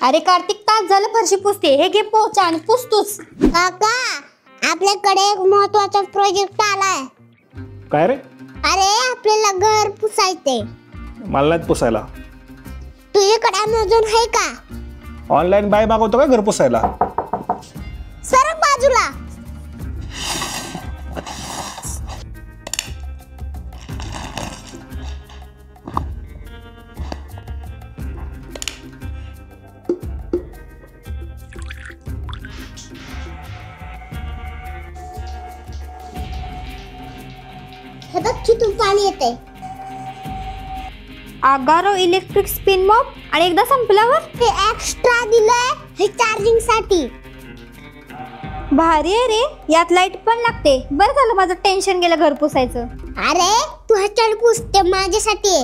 अरे कार्तिक, तास झालं फरशी पुसते. हे घे पोचा आणि पुसतोस. काका, आपल्याकडे एक महत्त्वाचा प्रोजेक्ट आलाय. काय रे? अरे आपल्याला घर पुसायचे. मला नाही पुसायला. तुझ्याकडे अमेझॉन आहे का? ऑनलाईन बाय मागवतो का घर पुसायला? सरक बाजूला. हे बघ किती पाणी येते. आगारो इलेक्ट्रिक स्पिन मॉप. आणि एकदा संपल्यावर हे एक्स्ट्रा दिलंय हे चार्जिंग साठी. भारी आहे रे. यात लाईट पण लागते. बरं झालं माझं टेन्शन गेलं घर पुसायचं. अरे तू ह्याच्यावर पुसते माझ्यासाठी.